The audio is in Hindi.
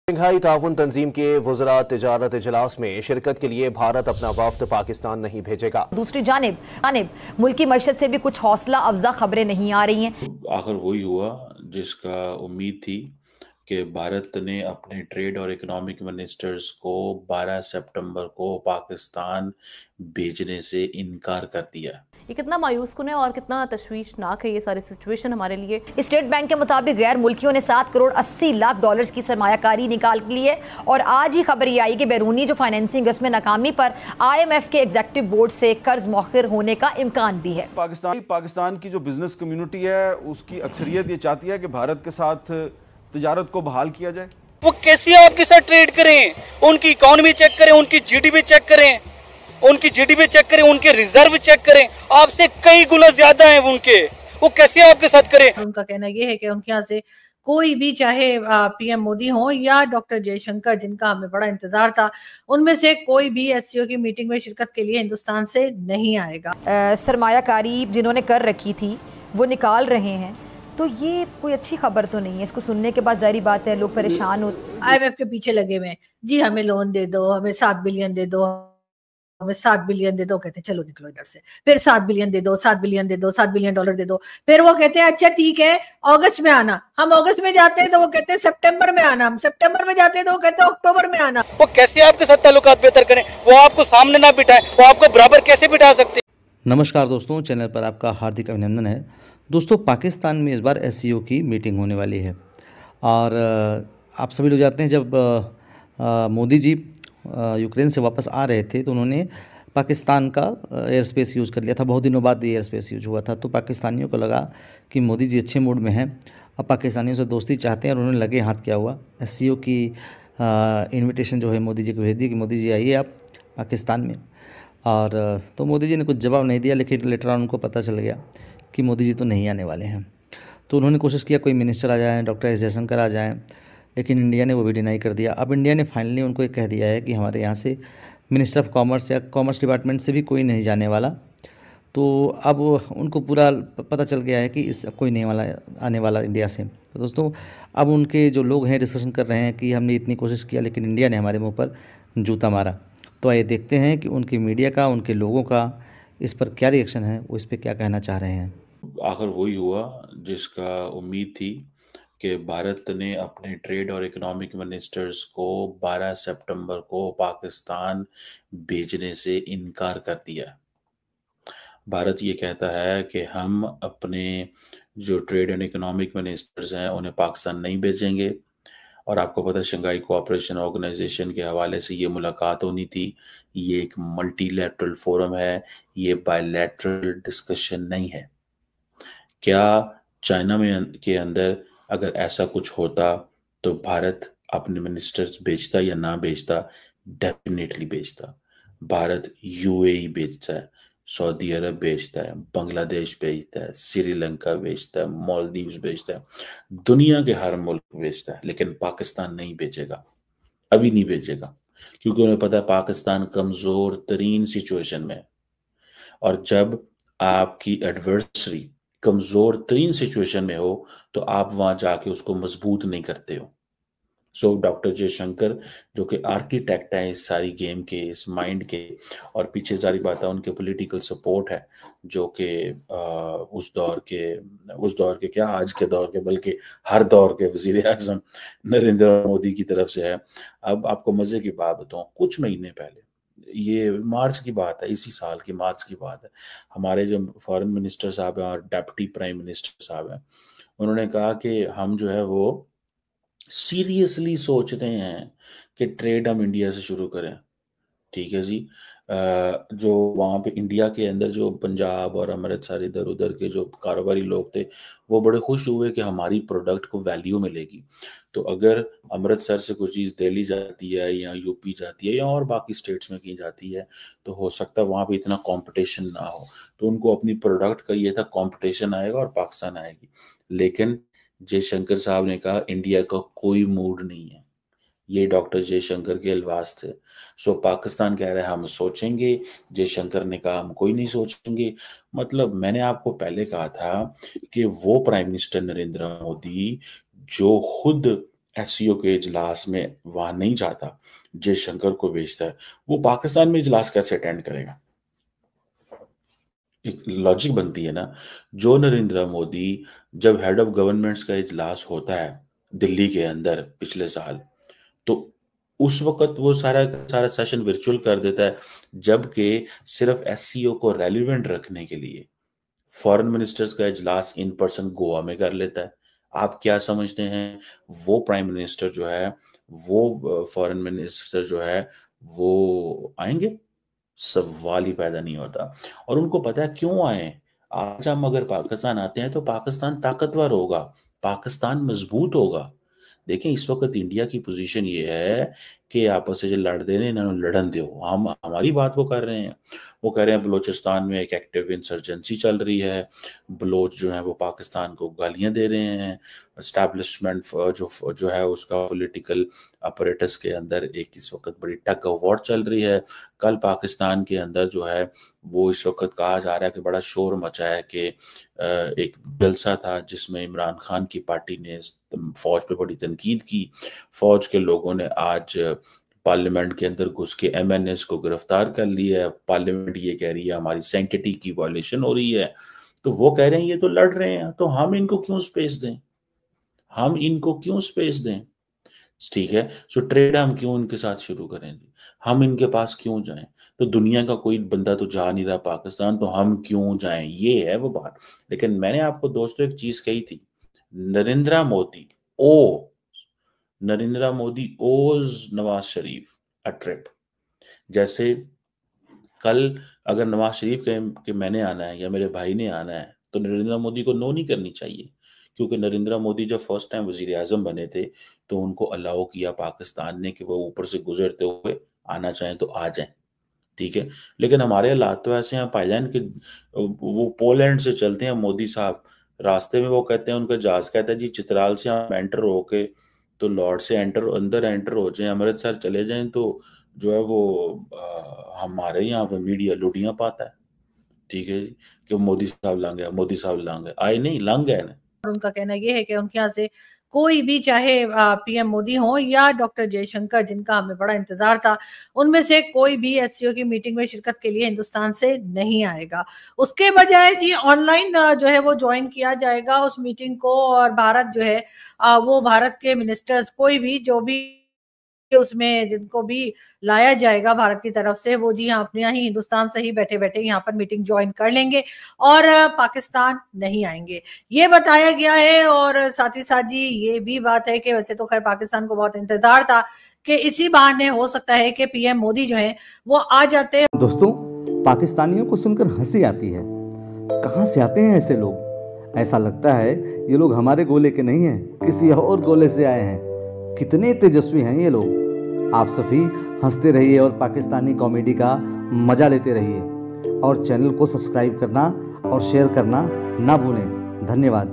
शंघाई ताउन तंजीम के वज़रा तिजारत इजलास में शिरकत के लिए भारत अपना वफ्द पाकिस्तान नहीं भेजेगा। दूसरी जानिब मुल्की मईशत से भी कुछ हौसला अफजा खबरें नहीं आ रही हैं। आखिर वही हुआ जिसका उम्मीद थी कि भारत ने अपने ट्रेड और इकोनॉमिक मिनिस्टर्स को 12 सितंबर को पाकिस्तान भेजने से इनकार कर दिया। ये कितना मायूस कुन है और कितना तशवीशनाक है ये सारी सिचुएशन हमारे लिए। स्टेट बैंक के मुताबिक गैर मुल्कियों ने 7 करोड़ 80 लाख डॉलर्स की सरमायाकारी निकाल ली है और आज ही खबर ये आई कि बैरूनी जो फाइनेंसिंग उसमें नाकामी पर IMF के एग्जीक्यूटिव बोर्ड से कर्ज मौखिर होने का इम्कान भी है। पाकिस्तान की जो बिजनेस कम्युनिटी है उसकी अक्सरियत ये चाहती है कि भारत के साथ तिजारत को बहाल किया जाए। वो कैसे आपके साथ ट्रेड करें, उनकी इकोनॉमी चेक करें, उनकी GDP चेक करें, उनके रिजर्व चेक करें, आपसे कई गुना ज्यादा हैं उनके, वो कैसे आपके साथ करें। उनका कहना यह है कि उनके यहाँ से कोई भी, चाहे PM मोदी हो या डॉक्टर जयशंकर जिनका हमें बड़ा इंतजार था, उनमें से कोई भी SCO की मीटिंग में शिरकत के लिए हिंदुस्तान से नहीं आएगा। सरमायाकारी जिन्होंने कर रखी थी वो निकाल रहे हैं, तो ये कोई अच्छी खबर तो नहीं है। इसको सुनने के बाद जाहिर बात है लोग परेशान हो। IMF के पीछे लगे हुए जी, हमें लोन दे दो, हमें 7 बिलियन दे दो, हमें 7 बिलियन दे दो। कहते चलो निकलो इधर से, फिर 7 बिलियन दे दो, 7 बिलियन दे दो, 7 बिलियन डॉलर दे दो। फिर वो कहते हैं अच्छा ठीक है अगस्त में आना, हम अगस्त में जाते हैं तो वो कहते हैं सितंबर में आना, हम सितंबर में जाते हैं तो वो कहते हैं अक्टूबर में आना। वो कैसे आपके साथ ताल्लुकात बेहतर करें, वो आपको सामने ना बिठाएं, वो आपको बराबर कैसे बिठा सकते। नमस्कार दोस्तों, चैनल पर आपका हार्दिक अभिनंदन है। दोस्तों, पाकिस्तान में इस बार SCO की मीटिंग होने वाली है और आप सभी लोग जानते हैं जब मोदी जी यूक्रेन से वापस आ रहे थे तो उन्होंने पाकिस्तान का एयर स्पेस यूज़ कर लिया था। बहुत दिनों बाद एयर स्पेस यूज हुआ था, तो पाकिस्तानियों को लगा कि मोदी जी अच्छे मूड में हैं, अब पाकिस्तानियों से दोस्ती चाहते हैं और उन्होंने लगे हाथ किया हुआ SCO की इनविटेशन जो है मोदी जी को भेज दी कि मोदी जी आइए आप पाकिस्तान में। और तो मोदी जी ने कुछ जवाब नहीं दिया, लेकिन लेटर ऑन उनको पता चल गया कि मोदी जी तो नहीं आने वाले हैं। तो उन्होंने कोशिश किया कोई मिनिस्टर आ जाए, डॉक्टर एस जयशंकर आ जाएँ, लेकिन इंडिया ने वो भी डिनाई कर दिया। अब इंडिया ने फाइनली उनको ये कह दिया है कि हमारे यहाँ से मिनिस्टर ऑफ कॉमर्स या कॉमर्स डिपार्टमेंट से भी कोई नहीं जाने वाला। तो अब उनको पूरा पता चल गया है कि इस कोई नहीं वाला आने वाला इंडिया से। तो दोस्तों, अब उनके जो लोग हैं डिस्कशन कर रहे हैं कि हमने इतनी कोशिश किया लेकिन इंडिया ने हमारे मुंह पर जूता मारा। तो आइए देखते हैं कि उनकी मीडिया का, उनके लोगों का इस पर क्या रिएक्शन है, वो इस पर क्या कहना चाह रहे हैं। आखिर वही हुआ जिसका उम्मीद थी कि भारत ने अपने ट्रेड और इकोनॉमिक मिनिस्टर्स को 12 सितंबर को पाकिस्तान भेजने से इनकार कर दिया। भारत ये कहता है कि हम अपने जो ट्रेड एंड इकोनॉमिक मिनिस्टर्स हैं उन्हें पाकिस्तान नहीं भेजेंगे। और आपको पता है शंघाई कोऑपरेशन ऑर्गेनाइजेशन के हवाले से ये मुलाकात होनी थी। ये एक मल्टीलैटरल फोरम है, ये बायलैटरल डिस्कशन नहीं है। क्या चाइना में के अंदर अगर ऐसा कुछ होता तो भारत अपने मिनिस्टर्स भेजता या ना भेजता? डेफिनेटली भेजता। भारत UAE भेजता है, सऊदी अरब भेजता है, बांग्लादेश भेजता है, श्रीलंका भेजता है, मालदीव्स भेजता है, दुनिया के हर मुल्क भेजता है, लेकिन पाकिस्तान नहीं भेजेगा, अभी नहीं भेजेगा, क्योंकि उन्हें पता है पाकिस्तान कमजोर तरीन सिचुएशन में है। और जब आपकी एडवर्सरी कमजोर तरीन सिचुएशन में हो तो आप वहां जाके उसको मजबूत नहीं करते हो। सो डॉक्टर जयशंकर जो कि आर्किटेक्ट है इस सारी गेम के, इस माइंड के, और पीछे सारी बात है उनके पॉलिटिकल सपोर्ट है जो कि उस दौर के क्या आज के दौर के बल्कि हर दौर के वजीर आजम नरेंद्र मोदी की तरफ से है। अब आपको मजे की बात बताऊं, कुछ महीने पहले, ये मार्च की बात है, इसी साल की मार्च की बात है, हमारे जो फॉरेन मिनिस्टर साहब हैं और डेप्टी प्राइम मिनिस्टर साहब हैं, उन्होंने कहा कि हम जो है वो सीरियसली सोचते हैं कि ट्रेड हम इंडिया से शुरू करें। ठीक है जी। जो वहाँ पे इंडिया के अंदर जो पंजाब और अमृतसर इधर उधर के जो कारोबारी लोग थे वो बड़े खुश हुए कि हमारी प्रोडक्ट को वैल्यू मिलेगी। तो अगर अमृतसर से कोई चीज़ दिल्ली जाती है या यूपी जाती है या और बाकी स्टेट्स में की जाती है तो हो सकता है वहाँ पे इतना कंपटीशन ना हो, तो उनको अपनी प्रोडक्ट का ये था कंपटीशन आएगा और पाकिस्तान आएगी। लेकिन जयशंकर साहब ने कहा इंडिया का कोई मूड नहीं है। ये डॉक्टर जयशंकर के अल्फाज थे। सो पाकिस्तान कह रहा है हम सोचेंगे, जयशंकर ने कहा हम कोई नहीं सोचेंगे। मतलब मैंने आपको पहले कहा था कि वो प्राइम मिनिस्टर नरेंद्र मोदी जो खुद एससीओ के इजलास में वहां नहीं जाता, जयशंकर को भेजता है, वो पाकिस्तान में इजलास कैसे अटेंड करेगा? एक लॉजिक बनती है ना। जो नरेंद्र मोदी, जब हेड ऑफ गवर्नमेंट्स का इजलास होता है दिल्ली के अंदर पिछले साल, तो उस वक्त वो सारा सारा सेशन वर्चुअल कर देता है, जबकि सिर्फ एससीओ को रेलिवेंट रखने के लिए फॉरेन मिनिस्टर्स का इजलास इन पर्सन गोवा में कर लेता है। आप क्या समझते हैं, वो प्राइम मिनिस्टर जो है, वो फॉरेन मिनिस्टर जो है, वो आएंगे? सवाल ही पैदा नहीं होता। और उनको पता है क्यों आए। आज हम अगर पाकिस्तान आते हैं तो पाकिस्तान ताकतवर होगा, पाकिस्तान मजबूत होगा। देखें, इस वक्त इंडिया की पोजीशन ये है कि आपस से जो लड़ दे रहे हैं, इन्होंने लड़न दो। हम हमारी बात वो कर रहे हैं। वो कह रहे हैं बलूचिस्तान में एक एक्टिव इंसर्जेंसी चल रही है, बलोच जो है वो पाकिस्तान को गालियां दे रहे हैं, एस्टैब्लिशमेंट जो है उसका पॉलिटिकल अपरेटस के अंदर एक इस वक्त बड़ी टग ऑफ वॉर चल रही है। कल पाकिस्तान के अंदर जो है वो इस वक्त कहा जा रहा है कि बड़ा शोर मचा है कि एक जलसा था जिसमें इमरान खान की पार्टी ने फौज पे बड़ी तनकीद की। फौज के लोगों ने आज पार्लियामेंट के अंदर घुस के एमएनएस को गिरफ्तार कर लिया है। पार्लियामेंट ये कह रही है हमारी सैंक्टिटी की वायलेशन हो रही है, तो वो कह रहे हैं ये तो लड़ रहे हैं, तो हम इनको क्यों स्पेस दें, हम इनको क्यों स्पेस दें? ठीक है, सो ट्रेड हम क्यों इनके साथ शुरू करें, हम इनके पास क्यों जाएं? तो दुनिया का कोई बंदा तो जा नहीं रहा पाकिस्तान, तो हम क्यों जाएं? ये है वो बात। लेकिन मैंने आपको दोस्तों एक चीज कही थी, नरेंद्र मोदी ओज नवाज शरीफ अ ट्रिप। जैसे कल अगर नवाज शरीफ कहे कि मैंने आना है या मेरे भाई ने आना है, तो नरेंद्र मोदी को नो नहीं करनी चाहिए, क्योंकि नरेंद्र मोदी जब फर्स्ट टाइम वजीर आजम बने थे तो उनको अलाउ किया पाकिस्तान ने कि वो ऊपर से गुजरते हुए आना चाहें तो आ जाएं। ठीक है, लेकिन हमारे हालात तो ऐसे हैं भाईजान कि वो पोलैंड से चलते हैं मोदी साहब, रास्ते में वो कहते हैं, उनका जहाज कहता है जी चित्राल से हम एंटर होके तो लॉर्ड से अंदर एंटर हो जाएं, अमृतसर चले जाएं, तो जो है वो हमारे यहाँ पे मीडिया लुडियां पाता है। ठीक है जी, कि मोदी साहब लांगे आए नहीं, लंग गए ना। उनका कहना यह है कि उनके यहाँ से कोई भी, चाहे पीएम मोदी हो या डॉक्टर जयशंकर, जिनका हमें बड़ा इंतजार था, उनमें से कोई भी एससीओ की मीटिंग में शिरकत के लिए हिंदुस्तान से नहीं आएगा। उसके बजाय जी ऑनलाइन जो है वो ज्वाइन किया जाएगा उस मीटिंग को, और भारत जो है वो भारत के मिनिस्टर्स, कोई भी जो भी उसमें जिनको भी लाया जाएगा भारत की तरफ से, वो जी अपने यहाँ ही हिंदुस्तान से ही बैठे बैठे यहाँ पर मीटिंग ज्वाइन कर लेंगे और पाकिस्तान नहीं आएंगे, ये बताया गया है। और साथ ही साथ जी ये भी बात है कि वैसे तो खैर पाकिस्तान को बहुत इंतजार था कि इसी बहाने हो सकता है कि पीएम मोदी जो है वो आ जाते हैं। दोस्तों, पाकिस्तानियों को सुनकर हंसी आती है। कहाँ से आते हैं ऐसे लोग? ऐसा लगता है ये लोग हमारे गोले के नहीं हैं, किसी और गोले से आए हैं। कितने तेजस्वी हैं ये लोग। आप सभी हंसते रहिए और पाकिस्तानी कॉमेडी का मजा लेते रहिए, और चैनल को सब्सक्राइब करना और शेयर करना ना भूलें। धन्यवाद।